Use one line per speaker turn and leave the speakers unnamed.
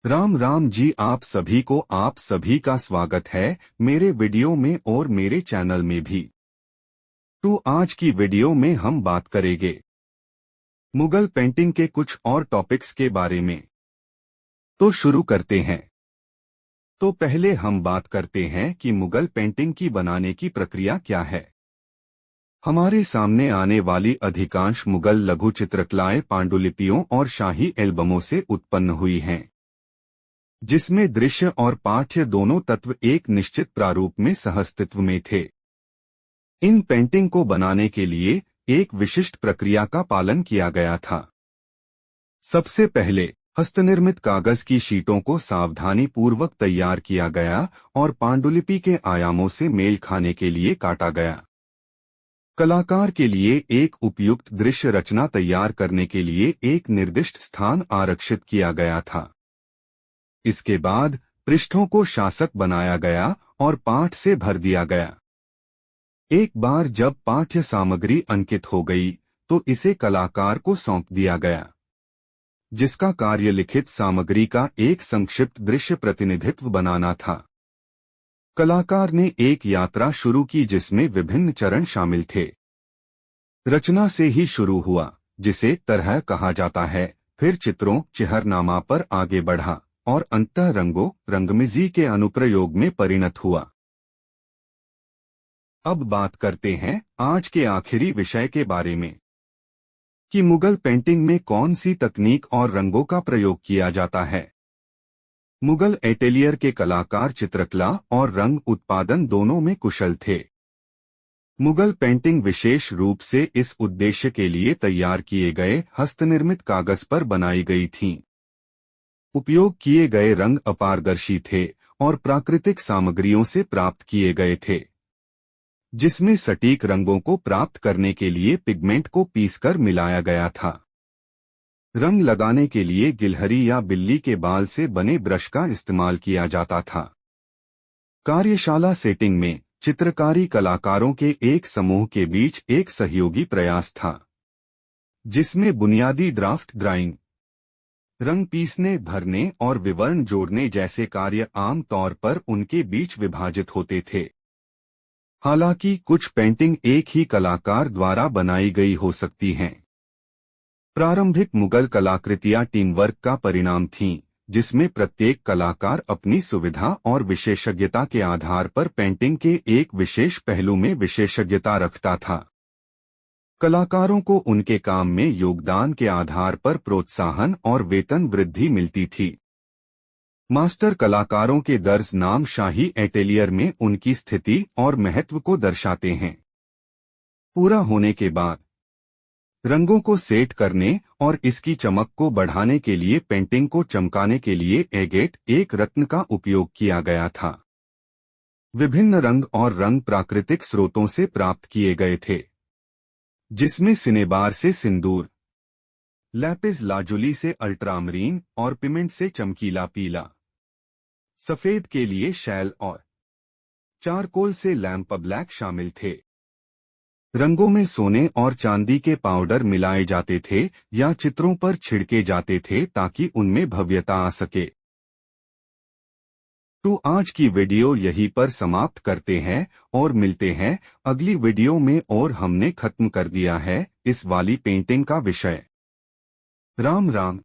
राम राम जी। आप सभी का स्वागत है मेरे वीडियो में और मेरे चैनल में भी। तो आज की वीडियो में हम बात करेंगे मुगल पेंटिंग के कुछ और टॉपिक्स के बारे में। तो शुरू करते हैं। तो पहले हम बात करते हैं कि मुगल पेंटिंग की बनाने की प्रक्रिया क्या है। हमारे सामने आने वाली अधिकांश मुगल लघु चित्रकलाएं पांडुलिपियों और शाही एल्बमों से उत्पन्न हुई हैं, जिसमें दृश्य और पाठ्य दोनों तत्व एक निश्चित प्रारूप में सहअस्तित्व में थे। इन पेंटिंग को बनाने के लिए एक विशिष्ट प्रक्रिया का पालन किया गया था। सबसे पहले हस्तनिर्मित कागज की शीटों को सावधानी पूर्वक तैयार किया गया और पांडुलिपि के आयामों से मेल खाने के लिए काटा गया। कलाकार के लिए एक उपयुक्त दृश्य रचना तैयार करने के लिए एक निर्दिष्ट स्थान आरक्षित किया गया था। इसके बाद पृष्ठों को शासक बनाया गया और पाठ से भर दिया गया। एक बार जब पाठ्य सामग्री अंकित हो गई तो इसे कलाकार को सौंप दिया गया, जिसका कार्य लिखित सामग्री का एक संक्षिप्त दृश्य प्रतिनिधित्व बनाना था। कलाकार ने एक यात्रा शुरू की जिसमें विभिन्न चरण शामिल थे। रचना से ही शुरू हुआ, जिसे तरह कहा जाता है, फिर चित्रों चिहरनामा पर आगे बढ़ा और अंततः रंगमिजी के अनुप्रयोग में परिणत हुआ। अब बात करते हैं आज के आखिरी विषय के बारे में कि मुगल पेंटिंग में कौन सी तकनीक और रंगों का प्रयोग किया जाता है। मुगल एटेलियर के कलाकार चित्रकला और रंग उत्पादन दोनों में कुशल थे। मुगल पेंटिंग विशेष रूप से इस उद्देश्य के लिए तैयार किए गए हस्तनिर्मित कागज पर बनाई गई थीं। उपयोग किए गए रंग अपारदर्शी थे और प्राकृतिक सामग्रियों से प्राप्त किए गए थे, जिसमें सटीक रंगों को प्राप्त करने के लिए पिगमेंट को पीसकर मिलाया गया था। रंग लगाने के लिए गिलहरी या बिल्ली के बाल से बने ब्रश का इस्तेमाल किया जाता था। कार्यशाला सेटिंग में चित्रकारी कलाकारों के एक समूह के बीच एक सहयोगी प्रयास था, जिसमें बुनियादी ड्राफ्ट ड्राइंग, रंग पीसने भरने और विवरण जोड़ने जैसे कार्य आम तौर पर उनके बीच विभाजित होते थे। हालांकि कुछ पेंटिंग एक ही कलाकार द्वारा बनाई गई हो सकती हैं। प्रारंभिक मुगल कलाकृतियां टीम वर्क का परिणाम थीं, जिसमें प्रत्येक कलाकार अपनी सुविधा और विशेषज्ञता के आधार पर पेंटिंग के एक विशेष पहलू में विशेषज्ञता रखता था। कलाकारों को उनके काम में योगदान के आधार पर प्रोत्साहन और वेतन वृद्धि मिलती थी। मास्टर कलाकारों के दर्ज नाम शाही एटेलियर में उनकी स्थिति और महत्व को दर्शाते हैं। पूरा होने के बाद रंगों को सेट करने और इसकी चमक को बढ़ाने के लिए पेंटिंग को चमकाने के लिए एगेट, एक रत्न का उपयोग किया गया था। विभिन्न रंग और रंग प्राकृतिक स्रोतों से प्राप्त किए गए थे, जिसमें सिनेबार से सिंदूर, लैपिस लाजुली से अल्ट्रामरीन और पिगमेंट से चमकीला पीला, सफेद के लिए शैल और चारकोल से लैम्प ब्लैक शामिल थे। रंगों में सोने और चांदी के पाउडर मिलाए जाते थे या चित्रों पर छिड़के जाते थे ताकि उनमें भव्यता आ सके। तो आज की वीडियो यहीं पर समाप्त करते हैं और मिलते हैं अगली वीडियो में। और हमने खत्म कर दिया है इस वाली पेंटिंग का विषय। राम राम।